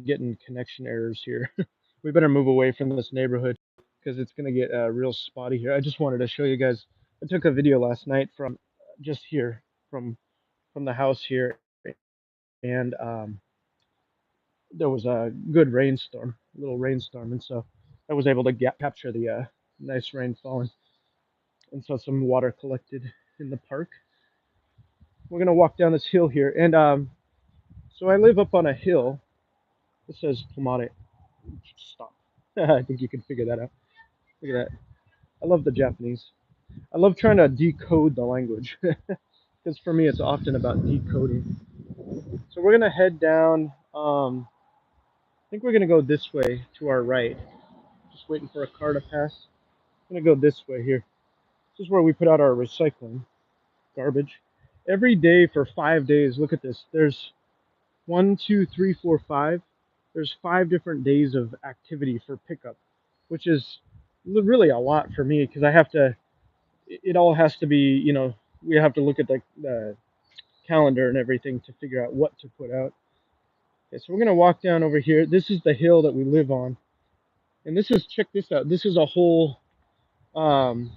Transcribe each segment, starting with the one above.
getting connection errors here. We better move away from this neighborhood because it's gonna get real spotty here. I just wanted to show you guys. I took a video last night from just here from the house here, and there was a good rainstorm, a little rainstorm, and so I was able to capture the nice rain falling, and so some water collected in the park. We're gonna walk down this hill here, and so I live up on a hill. It says Plumate. Stop. I think you can figure that out. Look at that. I love the Japanese. I love trying to decode the language because for me it's often about decoding. So we're gonna head down. I think we're gonna go this way to our right. Just waiting for a car to pass. I'm gonna go this way here. This is where we put out our recycling garbage. Every day for 5 days. Look at this. There's one, two, three, four, five. There's 5 different days of activity for pickup, which is really a lot for me because I have to. It all has to be, we have to look at the calendar and everything to figure out what to put out. Okay, so we're gonna walk down over here. This is the hill that we live on, and this is check this out. This is a whole um,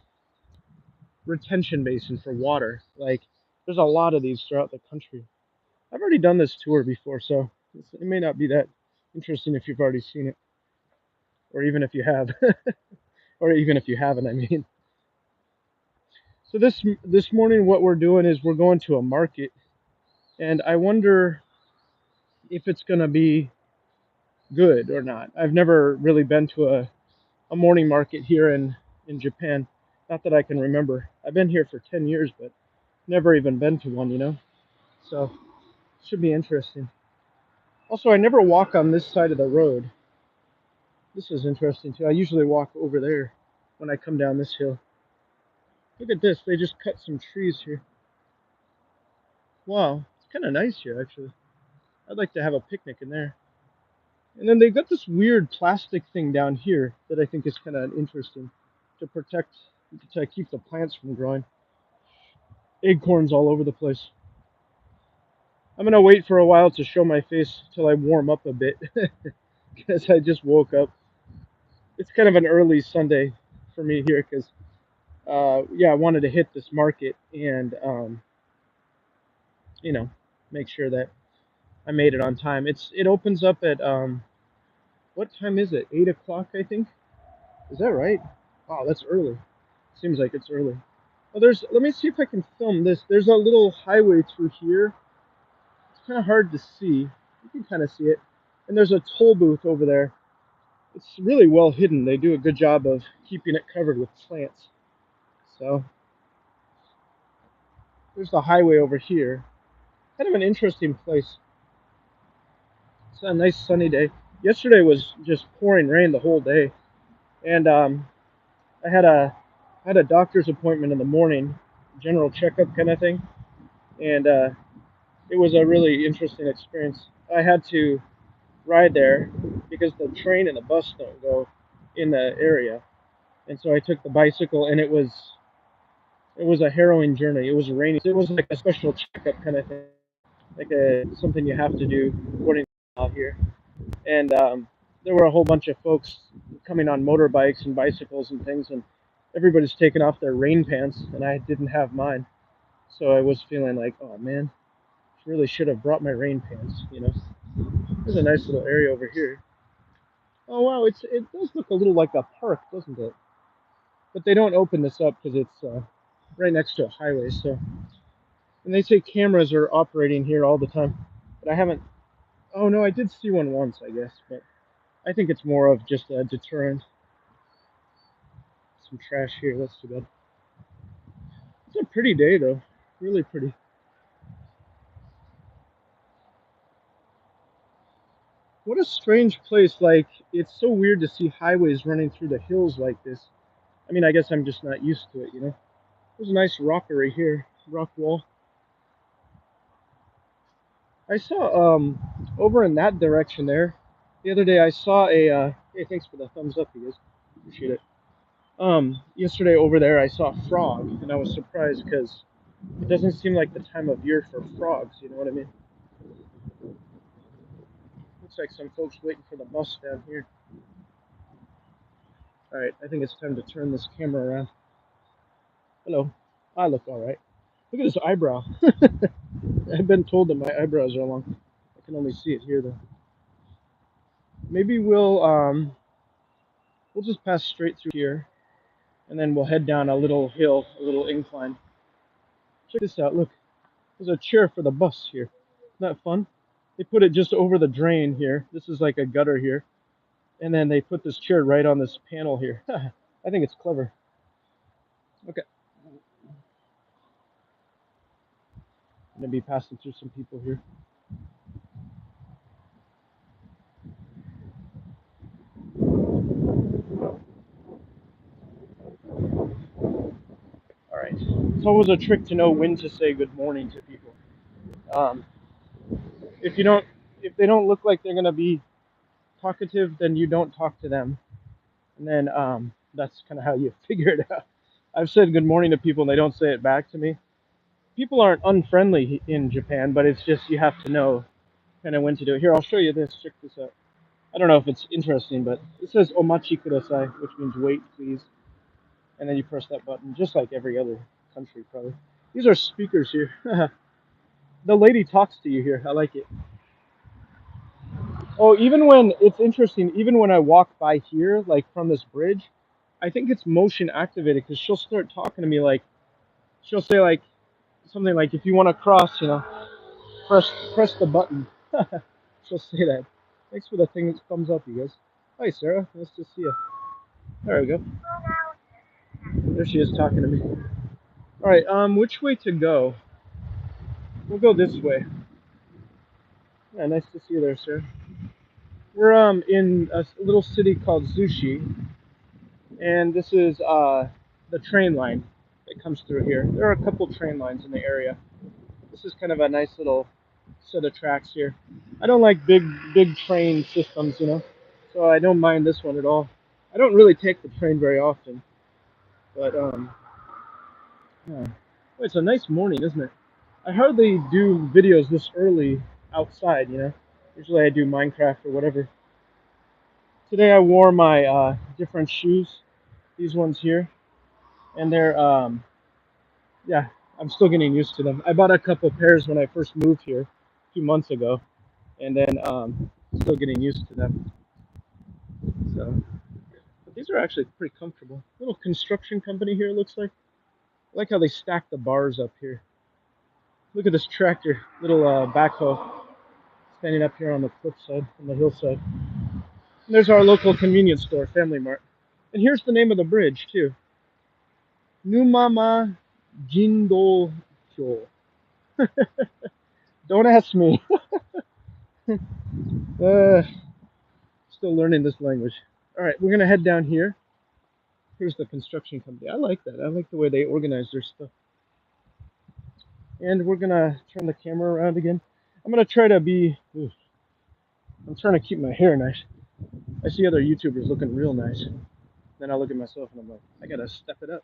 retention basin for water. Like there's a lot of these throughout the country. I've already done this tour before, so it may not be that interesting if you've already seen it, or even if you have, or even if you haven't. I mean, so this morning, what we're doing is we're going to a market, and I wonder if it's gonna be good or not. I've never really been to a morning market here in Japan. Not that I can remember. I've been here for 10 years, but never even been to one. So it should be interesting. Also, I never walk on this side of the road. This is interesting too. I usually walk over there when I come down this hill. Look at this. They just cut some trees here. Wow, it's kind of nice here actually. I'd like to have a picnic in there. And then they've got this weird plastic thing down here that I think is kind of interesting to protect, to keep the plants from growing. Acorns all over the place. I'm gonna wait for a while to show my face till I warm up a bit because I just woke up. It's kind of an early Sunday for me here because yeah, I wanted to hit this market and you know make sure that I made it on time. It opens up at what time is it? 8 o'clock, I think. Is that right? Wow, that's early. Seems like it's early. Oh, let me see if I can film this. There's a little highway through here. It's kind of hard to see. You can kind of see it. And there's a toll booth over there. It's really well hidden. They do a good job of keeping it covered with plants. So there's the highway over here. Kind of an interesting place. It's a nice sunny day. Yesterday was just pouring rain the whole day, and I had a doctor's appointment in the morning, general checkup kind of thing, and it was a really interesting experience. I had to ride there because the train and the bus don't go in the area, and so I took the bicycle, and it was a harrowing journey. It was rainy. It was like a special checkup kind of thing, like a something you have to do according to law here. And there were a whole bunch of folks coming on motorbikes and bicycles and things, and everybody's taking off their rain pants, and I didn't have mine, so I was feeling like, oh man, really should have brought my rain pants. There's a nice little area over here. Oh wow, it does look a little like a park, doesn't it? But they don't open this up because it's right next to a highway. So, and they say cameras are operating here all the time, but I haven't. Oh no, I did see one once, I guess, but I think it's more of just a deterrent. Some trash here. That's too bad. It's a pretty day though, really pretty. What a strange place. Like it's so weird to see highways running through the hills like this. I mean, I guess I'm just not used to it. There's a nice rockery here, rock wall. I saw over in that direction there. The other day I saw a hey, thanks for the thumbs up, you guys. Appreciate it. Yesterday over there I saw a frog, and I was surprised because it doesn't seem like the time of year for frogs. You know what I mean? Looks like some folks waiting for the bus down here. All right, I think it's time to turn this camera around. Hello. I look all right. Look at this eyebrow. I've been told that my eyebrows are long. I can only see it here though. Maybe we'll just pass straight through here, and then we'll head down a little hill, a little incline. Check this out. Look, there's a chair for the bus here. Isn't that fun? They put it just over the drain here. This is like a gutter here, and then they put this chair right on this panel here. I think it's clever. Okay, I'm gonna be passing through some people here. All right. It's always a trick to know when to say good morning to people. Um, if you don't, if they don't look like they're gonna be talkative, then you don't talk to them, and then that's kind of how you figure it out. I've said good morning to people and they don't say it back to me. People aren't unfriendly in Japan, but it's just you have to know kind of when to do it. Here, I'll show you this. Check this out. I don't know if it's interesting, but it says omachi kudasai, which means wait, please. And then you press that button, just like every other country, probably. These are speakers here. The lady talks to you here. I like it. Oh, even when it's interesting, even when I walk by here, like from this bridge, I think it's motion activated because she'll start talking to me like she'll say like something like if you want to cross, press the button. She'll say that. Thanks for the thing thumbs up, you guys. Hi, Sarah. Nice to see you. There we go. There she is talking to me. All right. Which way to go? We'll go this way. Yeah, nice to see you there, sir. We're in a little city called Zushi, and this is the train line that comes through here. There are a couple train lines in the area. This is kind of a nice little set of tracks here. I don't like big train systems, so I don't mind this one at all. I don't really take the train very often, but yeah. Well, it's a nice morning, isn't it? I hardly do videos this early outside. Usually I do Minecraft or whatever. Today I wore my different shoes, these ones here, and they're yeah, I'm still getting used to them. I bought a couple pairs when I first moved here a few months ago, and then still getting used to them. So, but these are actually pretty comfortable. Little construction company here, it looks like. I like how they stack the bars up here. Look at this tractor, little backhoe, standing up here on the cliffside, on the hillside. And there's our local convenience store, Family Mart. And here's the name of the bridge, too. Numama Jindo Kyo. Don't ask me. uh, Still learning this language. All right, we're going to head down here. Here's the construction company. I like that. I like the way they organize their stuff. And we're going to turn the camera around again. I'm going to try to be... I'm trying to keep my hair nice. I see other YouTubers looking real nice. Then I look at myself and I'm like, I got to step it up.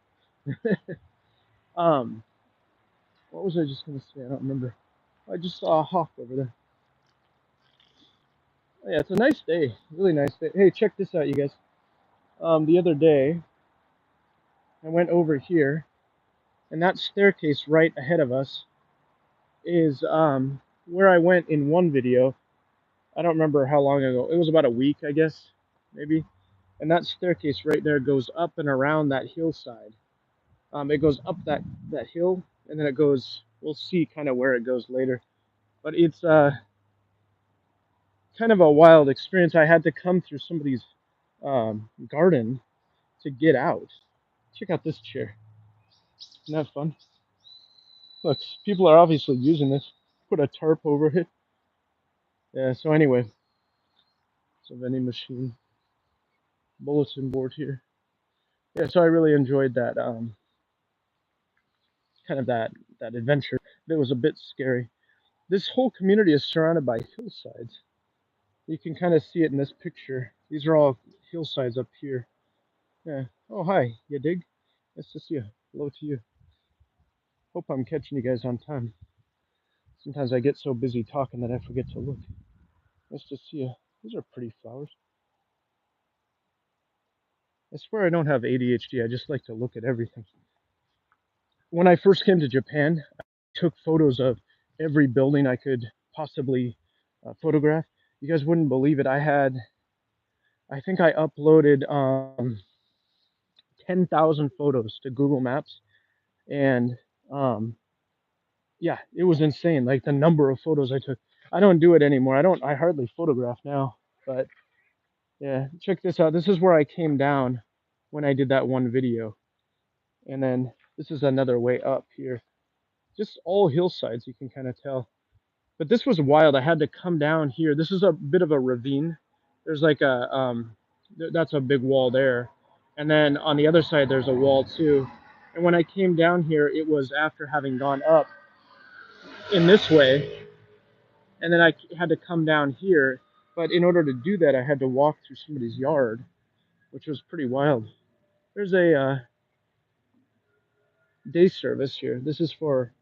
um, what was I just going to say? I don't remember. I just saw a hawk over there. Oh, yeah, it's a nice day. Really nice day. Hey, check this out, you guys. The other day, I went over here, and that staircase right ahead of us is where I went in one video. I don't remember how long ago. It was about a week, I guess, maybe. And that staircase right there goes up and around that hillside. It goes up that hill, and then it goes. We'll see kind of where it goes later. But it's kind of a wild experience. I had to come through somebody's garden to get out. Check out this chair. Isn't that fun? Look, people are obviously using this. Put a tarp over it. Yeah, so anyway, it's a vending machine, bulletin board here. Yeah, so I really enjoyed that kind of that adventure. It was a bit scary. This whole community is surrounded by hillsides. You can kind of see it in this picture. These are all hillsides up here. Yeah. Oh, hi. You dig? Nice to see you. Hello to you. Hope I'm catching you guys on time. Sometimes I get so busy talking that I forget to look. Nice to see you. These are pretty flowers. I swear I don't have ADHD. I just like to look at everything. When I first came to Japan, I took photos of every building I could possibly photograph. You guys wouldn't believe it. I think I uploaded 10,000 photos to Google Maps, and um, yeah, it was insane. Like the number of photos I took. I don't do it anymore. I hardly photograph now. But yeah, check this out. This is where I came down when I did that one video, and then this is another way up here. Just all hillsides, you can kind of tell. But this was wild. I had to come down here. This is a bit of a ravine. There's like a that's a big wall there, and then on the other side there's a wall too. And when I came down here, it was after having gone up in this way, and then I had to come down here. But in order to do that, I had to walk through somebody's yard, which was pretty wild. There's a day service here. This is for,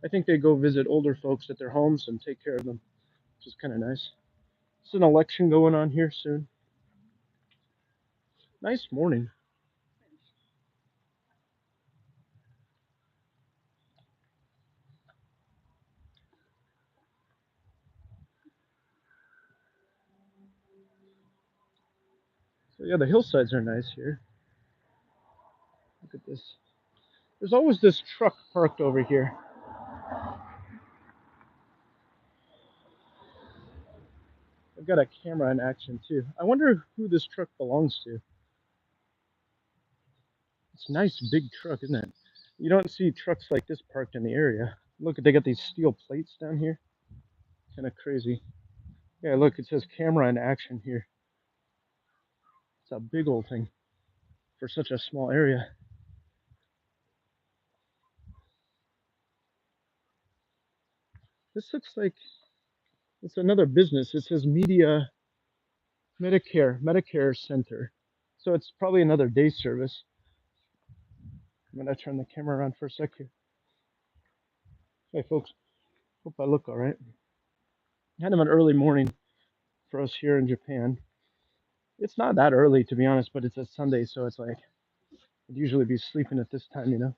I think they go visit older folks at their homes and take care of them, which is kind of nice. There's an election going on here soon. Nice morning. So yeah, the hillsides are nice here. Look at this. There's always this truck parked over here. I've got a camera in action too. I wonder who this truck belongs to. It's a nice big truck, isn't it? You don't see trucks like this parked in the area. Look, they got these steel plates down here. Kind of crazy. Yeah, look, it says camera in action here. It's a big old thing for such a small area. This looks like it's another business. It says Media Medicare Center. So it's probably another day service. I'm gonna turn the camera around for a sec here. Hey folks, hope I look all right. Kind of an early morning for us here in Japan. It's not that early to be honest, but it's a Sunday, so it's like I'd usually be sleeping at this time, you know.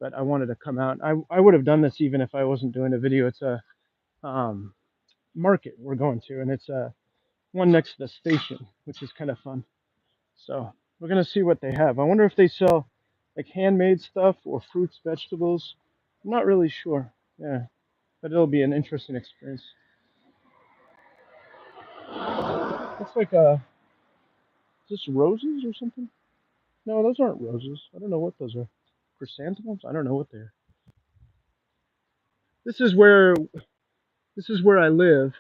But I wanted to come out. I would have done this even if I wasn't doing a video. It's a um, market we're going to, and it's one next to the station, which is kind of fun. So we're gonna see what they have. I wonder if they sell like handmade stuff or fruits, vegetables. I'm not really sure. Yeah, but it'll be an interesting experience. Looks like just roses or something. No, those aren't roses. I don't know what those are. Chrysanthemums? I don't know what they are. This is where this is where I live,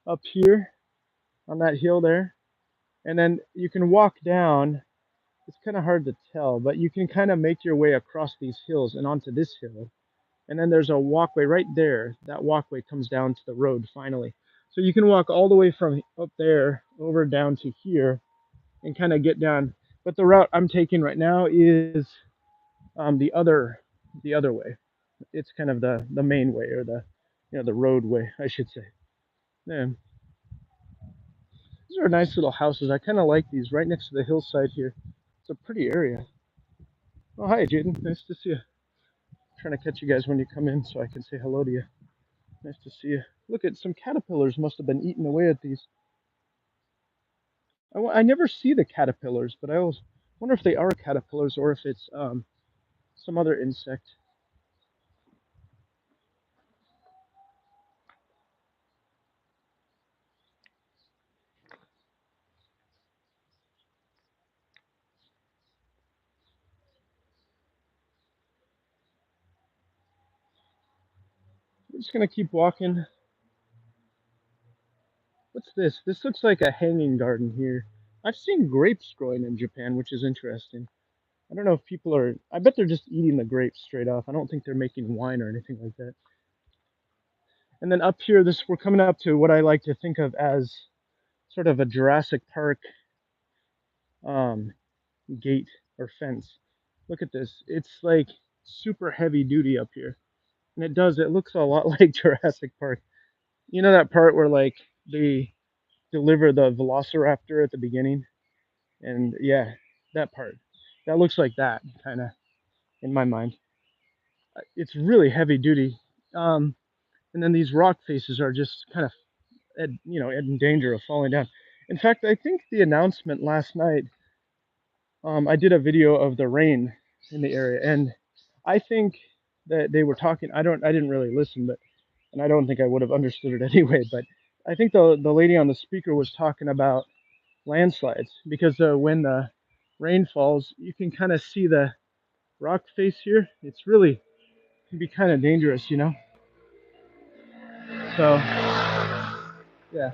up here on that hill there. And then you can walk down. It's kind of hard to tell, but you can kind of make your way across these hills and onto this hill. And then there's a walkway right there. That walkway comes down to the road finally. So you can walk all the way from up there over down to here and kind of get down. But the route I'm taking right now is the other way. It's kind of the main way, or the the roadway, I should say. Yeah, these are nice little houses. I kind of like these right next to the hillside here. It's a pretty area. Oh, hi, Jaden. Nice to see you. Trying to catch you guys when you come in so I can say hello to you. Nice to see you. Look at some caterpillars must have been eating away at these. I never see the caterpillars, but I always wonder if they are caterpillars or if it's some other insect. I'm just gonna keep walking. What's this? This looks like a hanging garden here. I've seen grapes growing in Japan, which is interesting. I don't know if people are. I bet they're just eating the grapes straight off. I don't think they're making wine or anything like that. And then up here, this we're coming up to what I like to think of as sort of a Jurassic Park um, gate or fence. Look at this. It's like super heavy duty up here. And it does, it looks a lot like Jurassic Park. You know that part where like the deliver the velociraptor at the beginning. And yeah, that part. That looks like that, kind of, in my mind. It's really heavy duty. Um, and then these rock faces are just kind of, in danger of falling down. In fact, I think the announcement last night, I did a video of the rain in the area, and I think that they were talking. I didn't really listen, but and I don't think I would have understood it anyway. But I think the lady on the speaker was talking about landslides because when the rain falls, you can kind of see the rock face here. It's really can be kind of dangerous, you know. So yeah,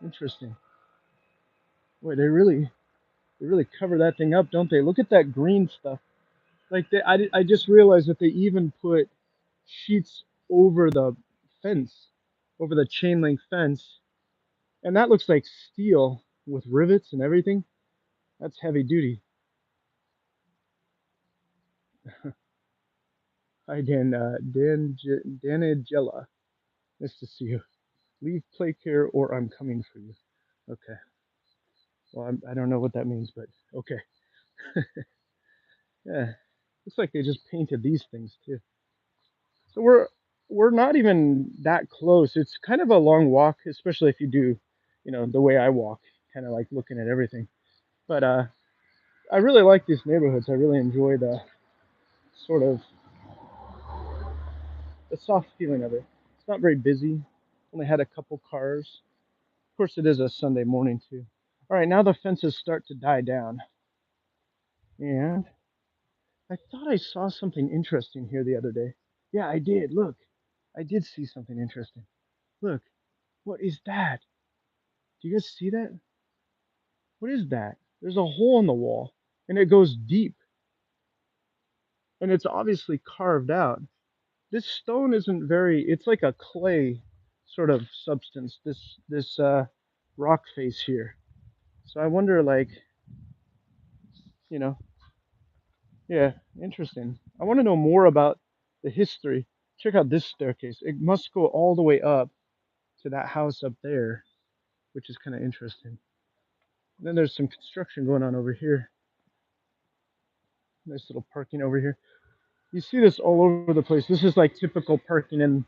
interesting. Boy, they really cover that thing up, don't they? Look at that green stuff. Like I just realized that they even put sheets over the fence, over the chain link fence, and that looks like steel with rivets and everything. That's heavy duty. Hi Dan, Danigella. Nice to see you. Leave play care or I'm coming for you. Okay. Well, I don't know what that means, but okay. Yeah. Looks like they just painted these things too. So we're not even that close. It's kind of a long walk, especially if you do, the way I walk, kind of like looking at everything. But I really like these neighborhoods. I really enjoy the sort of the soft feeling of it. It's not very busy. Only had a couple cars. Of course, it is a Sunday morning too. All right, now the fences start to die down, and I thought I saw something interesting here the other day. Yeah, I did. Look, I did see something interesting. Look, what is that? Do you guys see that? What is that? There's a hole in the wall, and it goes deep, and it's obviously carved out. This stone isn't very. It's like a clay sort of substance. This rock face here. So I wonder, like, you know, yeah, interesting. I want to know more about the history. Check out this staircase. It must go all the way up to that house up there, which is kind of interesting. And then there's some construction going on over here. Nice little parking over here. You see this all over the place. This is like typical parking in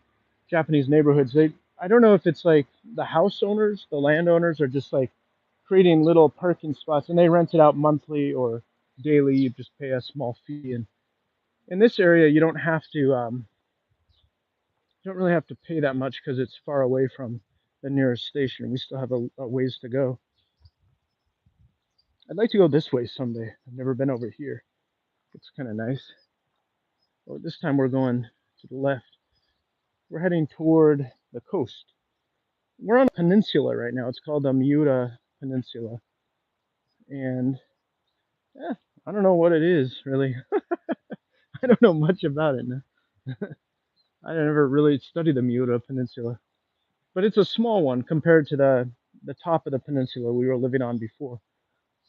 Japanese neighborhoods. I don't know if it's like the house owners, the landowners, are just like creating little parking spots, and they rent it out monthly or daily. You just pay a small fee, and in this area, you don't really have to pay that much because it's far away from the nearest station. We still have a ways to go. I'd like to go this way someday. I've never been over here. It's kind of nice. Well, this time we're going to the left. We're heading toward the coast. We're on a peninsula right now. It's called the Miura Peninsula. And yeah, I don't know what it is really. I don't know much about it. I never really studied the Miura Peninsula, but it's a small one compared to the top of the peninsula we were living on before.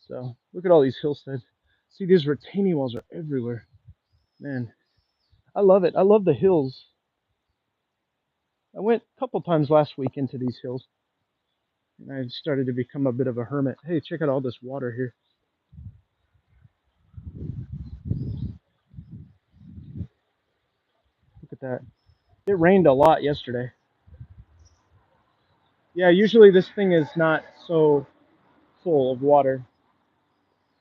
So look at all these hillsides. See, these retaining walls are everywhere. Man, I love it. I love the hills. I went a couple times last week into these hills, and I started to become a bit of a hermit. Hey, check out all this water here. Look at that. It rained a lot yesterday. Yeah, usually this thing is not so full of water,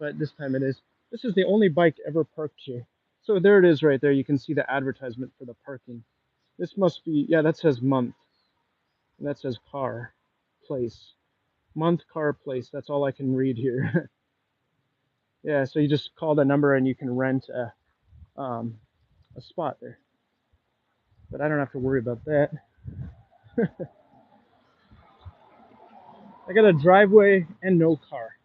but this time it is. This is the only bike ever parked here. So there it is right there. You can see the advertisement for the parking. This must be, yeah, that says month. And that says car, place. Month, car, place. That's all I can read here. Yeah, so you just call the number and you can rent a spot there. But I don't have to worry about that. I got a driveway and no car.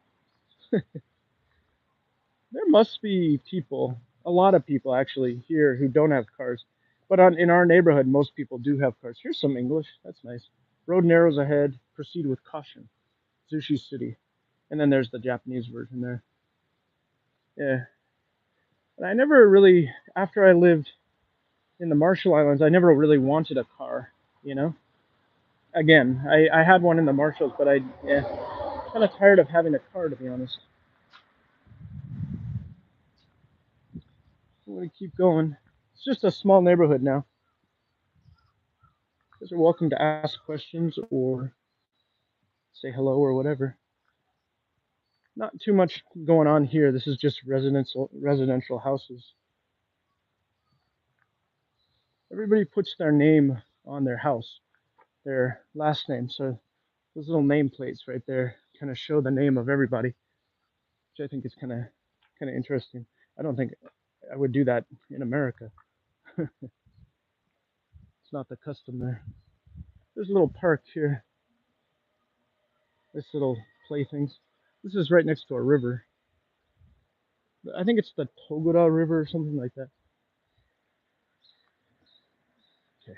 There must be people, a lot of people actually here who don't have cars. But in our neighborhood, most people do have cars. Here's some English. That's nice. Road narrows ahead. Proceed with caution. Zushi City. And then there's the Japanese version there. Yeah. And I never really, after I lived in the Marshall Islands, I never really wanted a car, you know? again. I had one in the Marshalls, but yeah, kind of tired of having a car, to be honest. I'm gonna keep going. It's just a small neighborhood now. You guys are welcome to ask questions or say hello or whatever. Not too much going on here. This is just residential houses. Everybody puts their name on their house, their last name. So those little nameplates right there kind of show the name of everybody, which I think is kind of interesting. I don't think I would do that in America. It's not the custom there. There's a little park here. This little playthings. This is right next to a river. I think it's the Togoda River or something like that. Okay,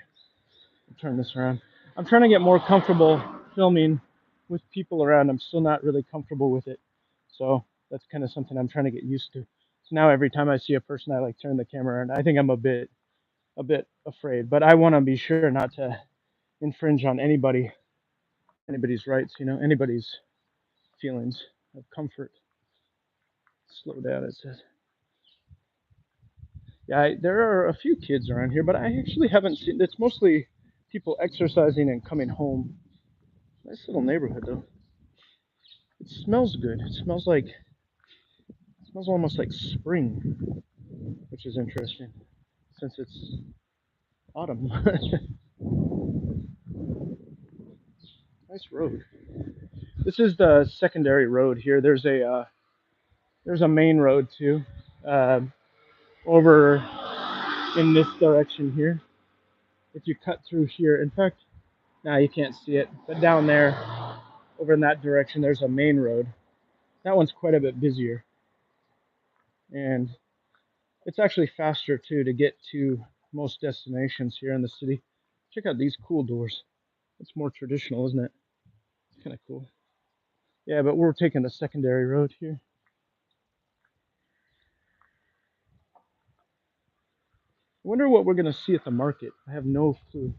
I'll turn this around. I'm trying to get more comfortable filming with people around. I'm still not really comfortable with it. So that's kind of something I'm trying to get used to. So now every time I see a person, I like turn the camera around. I think I'm a bit afraid, but I want to be sure not to infringe on anybody's rights, anybody's feelings of comfort. Slow down, it says. Yeah, there are a few kids around here, but I actually haven't seen. It's mostly people exercising and coming home. Nice little neighborhood though. It smells good. It smells almost like spring, which is interesting since it's autumn. Nice road. This is the secondary road here. There's a main road too, uh, over in this direction here. If you cut through here, in fact, now you can't see it, but down there, over in that direction, there's a main road. That one's quite a bit busier, and it's actually faster too to get to most destinations here in the city. Check out these cool doors. It's more traditional, isn't it? It's kind of cool. Yeah, but we're taking the secondary road here. I wonder what we're gonna see at the market. I have no clue.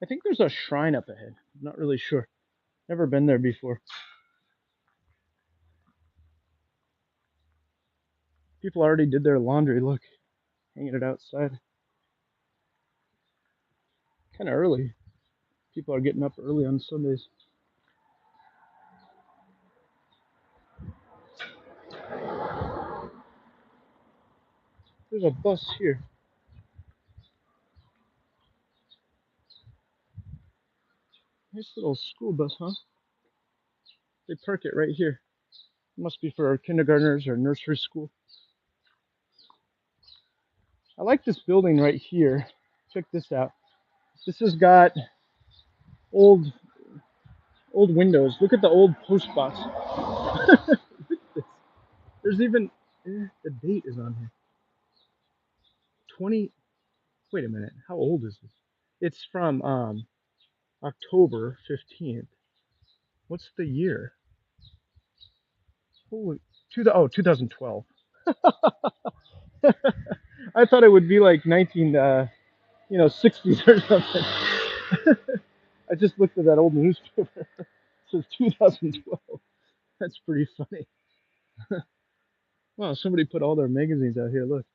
I think there's a shrine up ahead. I'm not really sure. Never been there before. People already did their laundry. Look, hanging it outside. Kind of early. People are getting up early on Sundays. There's a bus here. Nice little school bus, huh? They park it right here. It must be for kindergartners or nursery school. I like this building right here. Check this out. This has got old old windows. Look at the old post box. Look at this. There's even the date is on here. 20. Wait a minute. How old is this? It's from October 15th. What's the year? Holy, 2012. I thought it would be like 60s or something. I just looked at that old newspaper. It says 2012. That's pretty funny. Wow, somebody put all their magazines out here. Look,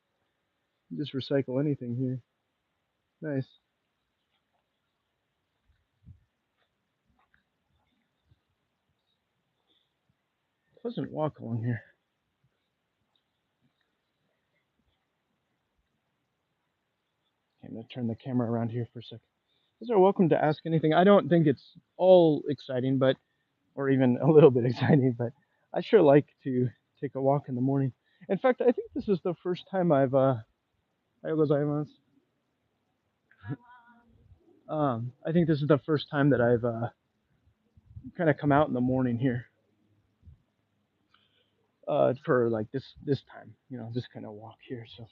you just recycle anything here. Nice. Pleasant walk along here. Okay, I'm gonna turn the camera around here for a second. You guys are welcome to ask anything. I don't think it's all exciting, but or even a little bit exciting, but I sure like to take a walk in the morning. In fact, I think this is the first time I think this is the first time that I've kind of come out in the morning here for like this time, this kind of walk here. So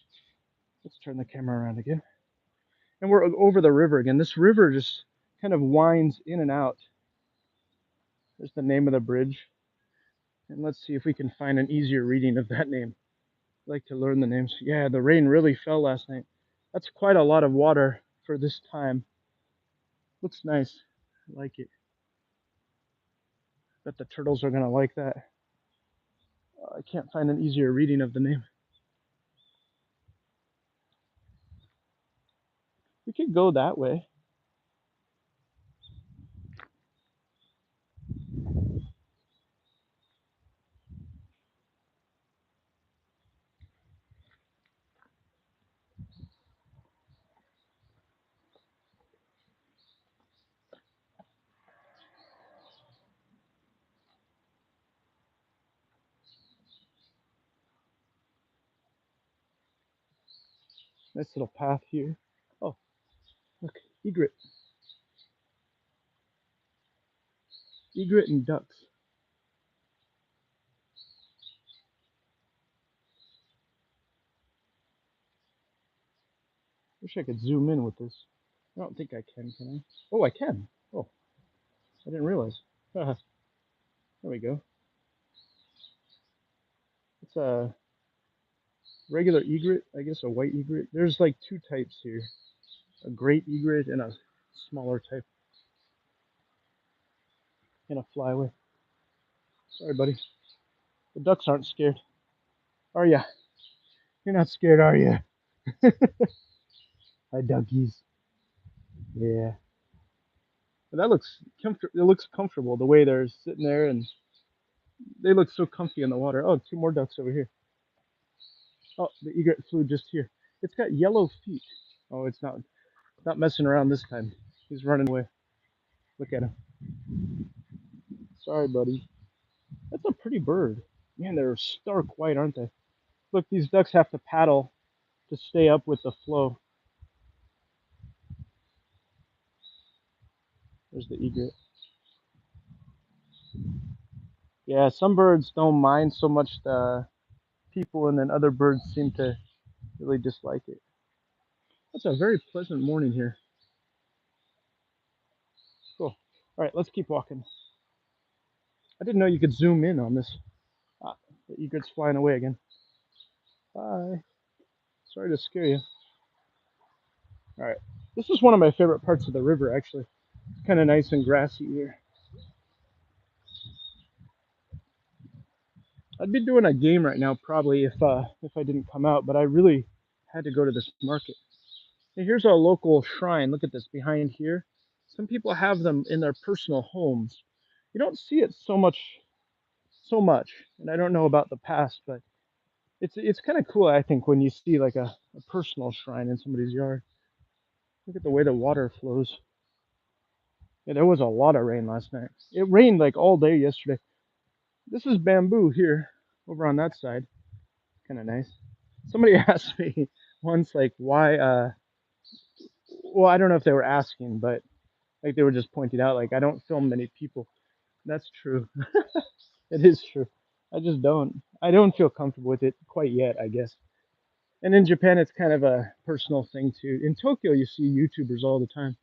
let's turn the camera around again, and we're over the river again. This river just kind of winds in and out. There's the name of the bridge, and let's see if we can find an easier reading of that name. I'd like to learn the names. Yeah, the rain really fell last night. That's quite a lot of water. for this time. Looks nice. I like it. Bet the turtles are gonna like that. I can't find an easier reading of the name. We could go that way. Nice little path here. Oh, look, egret. Egret and ducks. Wish I could zoom in with this. I don't think I can I? Oh, I can. Oh, I didn't realize. There we go. It's a regular egret, I guess a white egret. There's like two types here. A great egret and a smaller type. And a flyway. Sorry, buddy. The ducks aren't scared. Are ya? You're not scared, are ya? Hi, duckies. Yeah. But that looks It looks comfortable the way they're sitting there, and they look so comfy in the water. Oh, two more ducks over here. Oh, the egret flew just here. It's got yellow feet. Oh, it's not messing around this time. He's running away. Look at him. Sorry, buddy. That's a pretty bird. Man, they're stark white, aren't they? Look, these ducks have to paddle to stay up with the flow. There's the egret. Yeah, some birds don't mind so much the people, and then other birds seem to really dislike it. That's a very pleasant morning here. Cool. All right, let's keep walking. I didn't know you could zoom in on this. Ah, the egret's flying away again. Bye. Sorry to scare you. All right. This is one of my favorite parts of the river, actually. It's kind of nice and grassy here. I'd be doing a game right now probably if I didn't come out, but I really had to go to this market. Hey, here's our local shrine. Look at this behind here. Some people have them in their personal homes. You don't see it so much, and I don't know about the past, but it's kind of cool, I think, when you see like a personal shrine in somebody's yard. Look at the way the water flows. Yeah, there was a lot of rain last night. It rained like all day yesterday. This is bamboo here, over on that side. Kind of nice. Somebody asked me once, like, why, well, I don't know if they were asking, but like they were just pointing out, like, I don't film many people. That's true. It is true. I just don't. I don't feel comfortable with it quite yet, I guess. And in Japan, it's kind of a personal thing too. In Tokyo, you see YouTubers all the time.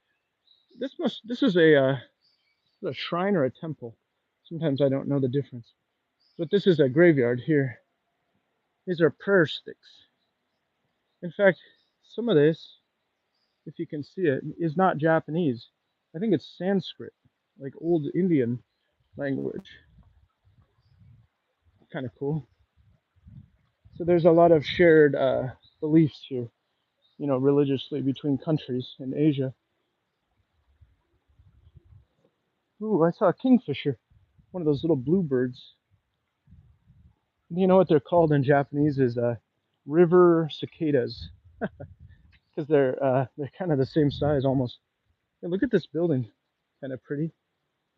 This is a shrine or a temple. Sometimes I don't know the difference. But this is a graveyard here. These are prayer sticks. In fact, some of this, if you can see it, is not Japanese. I think it's Sanskrit, like old Indian language. Kind of cool. So there's a lot of shared beliefs here, religiously between countries in Asia. Ooh, I saw a kingfisher, one of those little bluebirds. You know what they're called in Japanese is river cicadas, because they're kind of the same size almost. Hey, look at this building, kind of pretty.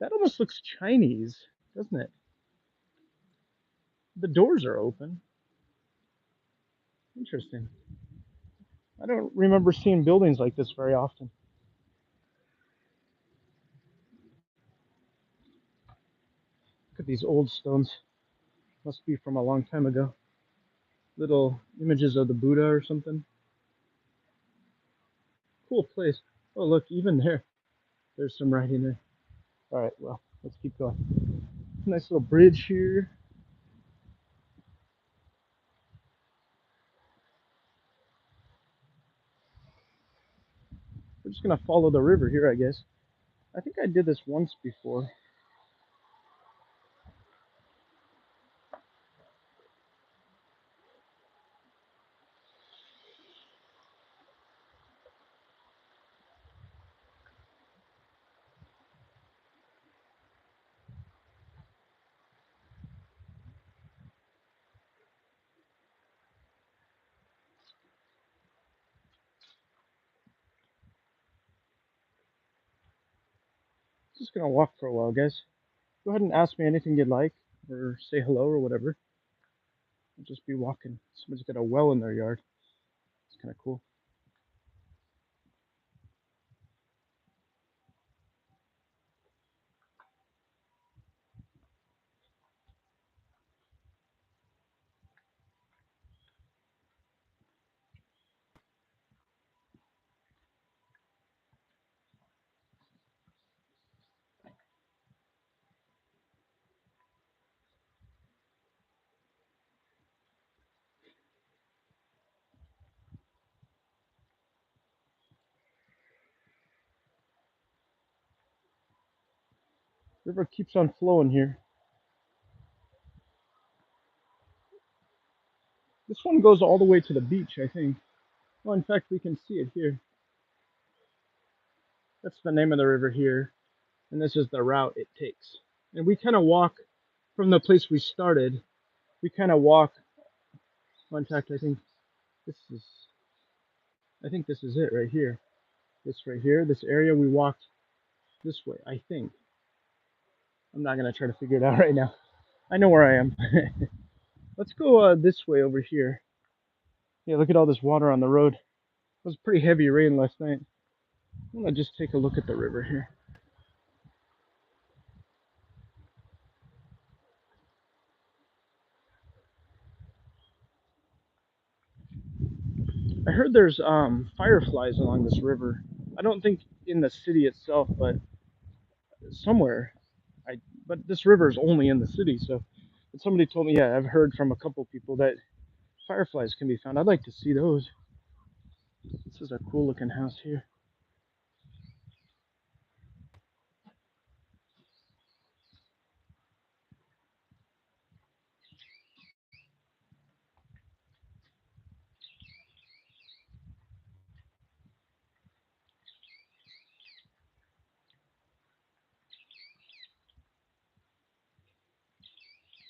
That almost looks Chinese, doesn't it? The doors are open. Interesting. I don't remember seeing buildings like this very often. Look at these old stones. Must be from a long time ago. Little images of the Buddha or something. Cool place. Oh, look, even there, there's some writing there. All right, well, let's keep going. Nice little bridge here. We're just gonna follow the river here, I guess. I think I did this once before. Just gonna walk for a while, guys. Go ahead and ask me anything you'd like, or say hello or whatever. I'll just be walking. Somebody's got a well in their yard. It's kind of cool. River keeps on flowing here. This one goes all the way to the beach, I think. Well, in fact, we can see it here. That's the name of the river here, and this is the route it takes. And we kind of walk from the place we started. We kind of walk. Well, in fact, this is, I think this is it right here. This right here, this area we walked this way. I think. I'm not gonna try to figure it out right now. I know where I am. Let's go this way over here. Yeah, look at all this water on the road. It was pretty heavy rain last night. I'm gonna just take a look at the river here. I heard there's fireflies along this river. I don't think in the city itself, but somewhere. I but this river is only in the city, so. But somebody told me, yeah, I've heard from a couple people that fireflies can be found. I'd like to see those. This is a cool looking house here.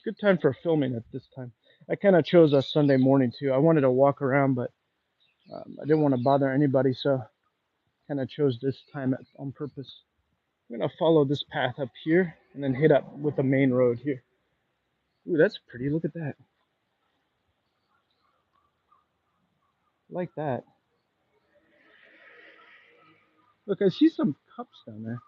Good time for filming at this time. I kind of chose a Sunday morning too. I wanted to walk around, but I didn't want to bother anybody, so kind of chose this time on purpose. I'm gonna follow this path up here and then hit up with the main road here. Ooh, that's pretty. Look at that. I like that. Look, I see some cups down there.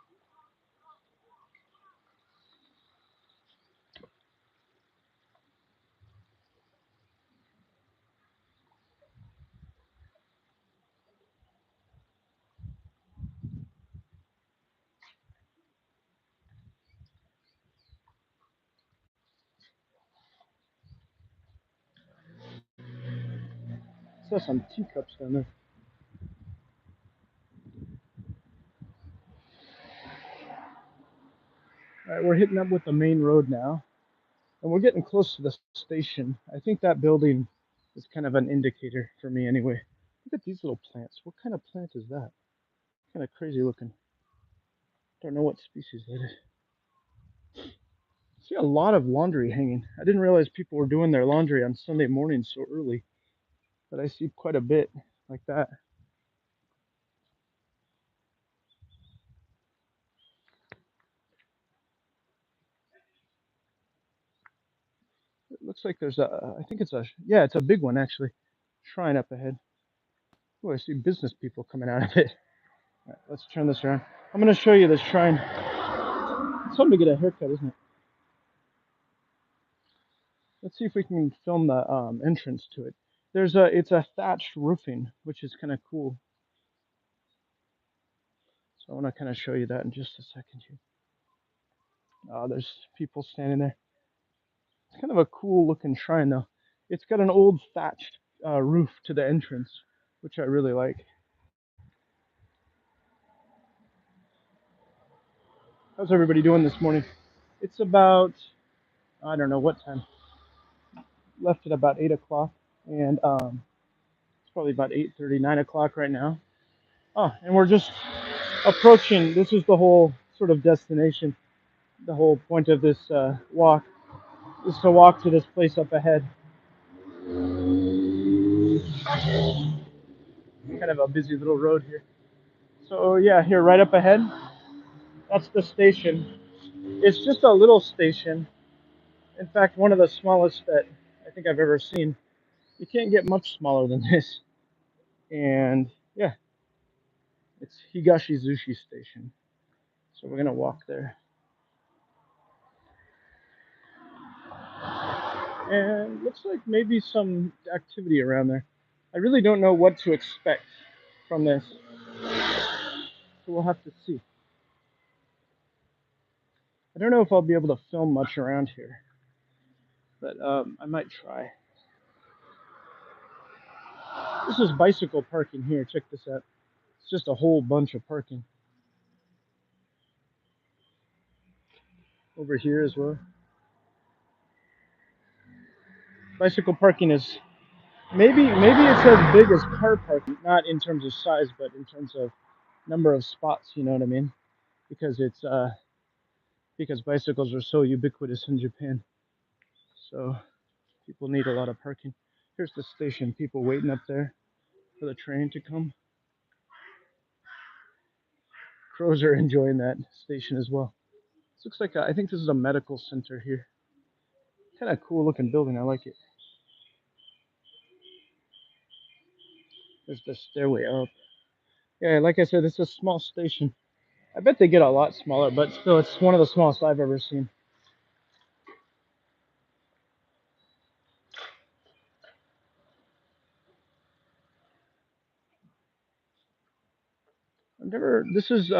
I saw some teacups down there. All right, we're hitting up with the main road now, and we're getting close to the station. I think that building is kind of an indicator for me anyway. Look at these little plants. What kind of plant is that? Kind of crazy looking. Don't know what species that is. I see a lot of laundry hanging. I didn't realize people were doing their laundry on Sunday mornings so early, but I see quite a bit like that. It looks like there's I think it's yeah, it's a big one actually. Shrine up ahead. Oh, I see business people coming out of it. All right, let's turn this around. I'm going to show you this shrine. It's something to get a haircut, isn't it? Let's see if we can film the entrance to it. It's a thatched roofing, which is kind of cool. So I want to kind of show you that in just a second here. There's people standing there. It's kind of a cool looking shrine though. It's got an old thatched roof to the entrance, which I really like. How's everybody doing this morning? It's about, I don't know what time. Left at about 8 o'clock, and it's probably about 8:30, 9 o'clock right now. Oh, and we're just approaching. This is the whole sort of destination. The whole point of this walk is to walk to this place up ahead. Kind of a busy little road here. So yeah, here right up ahead, that's the station. It's just a little station. In fact, one of the smallest that I think I've ever seen. You can't get much smaller than this. And yeah, it's Higashi Zushi Station. So we're gonna walk there. And looks like maybe some activity around there. I really don't know what to expect from this, so we'll have to see. I don't know if I'll be able to film much around here, but I might try. This is bicycle parking here. Check this out. It's just a whole bunch of parking over here as well. Bicycle parking is maybe it's as big as car parking, not in terms of size, but in terms of number of spots. You know what I mean? Because it's because bicycles are so ubiquitous in Japan, so people need a lot of parking. Here's the station. People waiting up there for the train to come. Crows are enjoying that station as well. This looks like I think this is a medical center here. Kind of cool looking building. I like it. There's the stairway up. Yeah, like I said, it's a small station. I bet they get a lot smaller, but still, it's one of the smallest I've ever seen. I've never. This is.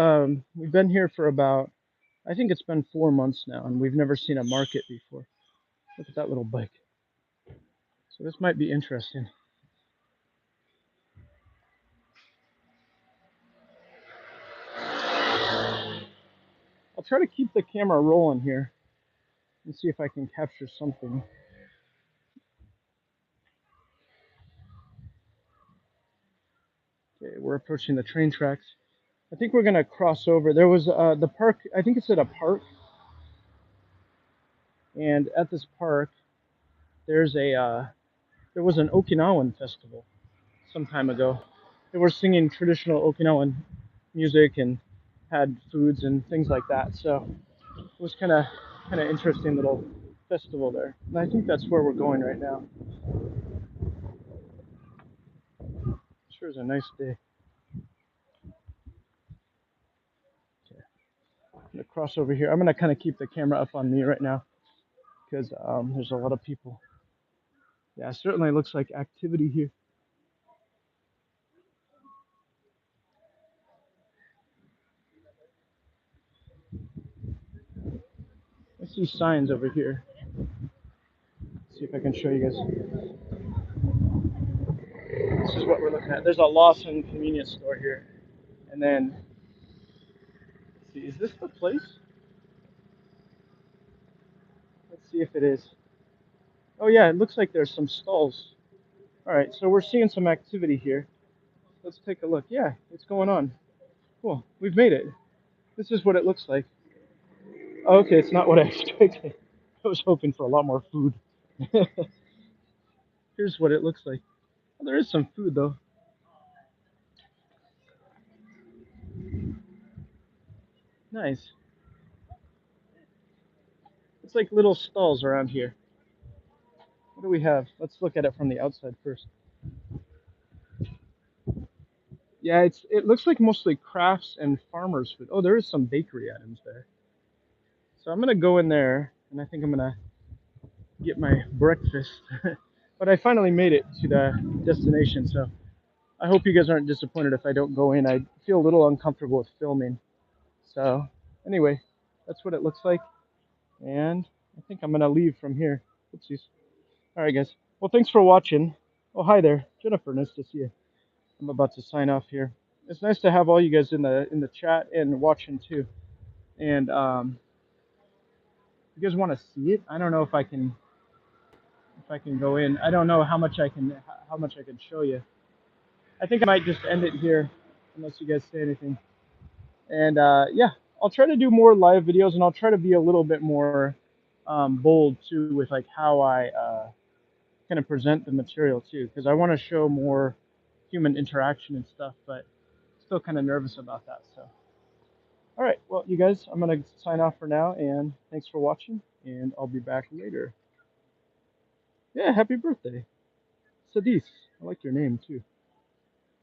We've been here for about. I think it's been 4 months now, and we've never seen a market before. Look at that little bike. So this might be interesting. I'll try to keep the camera rolling here and see if I can capture something. Okay, we're approaching the train tracks. I think we're gonna cross over. There was the park. I think it's at a park, and at this park, there's a there was an Okinawan festival some time ago. They were singing traditional Okinawan music and had foods and things like that. So it was kind of interesting little festival there. And I think that's where we're going right now. Sure is a nice day. Okay. I'm gonna cross over here. I'm gonna kind of keep the camera up on me right now because there's a lot of people. Yeah, it certainly looks like activity here. I see signs over here. Let's see if I can show you guys. This is what we're looking at. There's a Lawson convenience store here. And then, let's see, is this the place? Let's see if it is. Oh yeah, it looks like there's some stalls. All right, so we're seeing some activity here. Let's take a look. Yeah, it's going on. Cool, we've made it. This is what it looks like. Oh, okay, it's not what I expected. I was hoping for a lot more food. Here's what it looks like. Oh, there is some food though. Nice. It's like little stalls around here. What do we have? Let's look at it from the outside first. Yeah, it looks like mostly crafts and farmers food. Oh, there is some bakery items there. So I'm gonna go in there, and I think I'm gonna get my breakfast. But I finally made it to the destination, so I hope you guys aren't disappointed if I don't go in. I feel a little uncomfortable with filming. So anyway, that's what it looks like, and I think I'm gonna leave from here. Oopsies. All right, guys. Well, thanks for watching. Oh, hi there, Jennifer. Nice to see you. I'm about to sign off here. It's nice to have all you guys in the chat and watching too. And if you guys want to see it, I don't know if I can go in. I don't know how much I can show you. I think I might just end it here unless you guys say anything. And yeah, I'll try to do more live videos, and I'll try to be a little bit more bold too with like how I kind of present the material too, because I want to show more human interaction and stuff, but still kind of nervous about that. So, all right, well, you guys, I'm gonna sign off for now, and thanks for watching, and I'll be back later. Yeah, happy birthday, Sadis. I like your name too.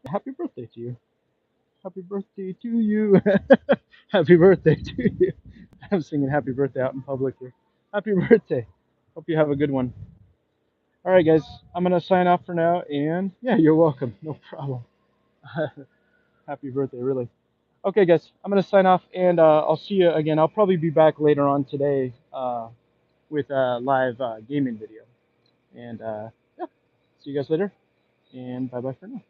Happy birthday to you. Happy birthday to you. Happy birthday to you. I'm singing happy birthday out in public here. Happy birthday. Hope you have a good one. All right, guys, I'm going to sign off for now. And yeah, you're welcome. No problem. Happy birthday, really. Okay, guys, I'm going to sign off, and I'll see you again. I'll probably be back later on today with a live gaming video. And yeah, see you guys later. And bye bye for now.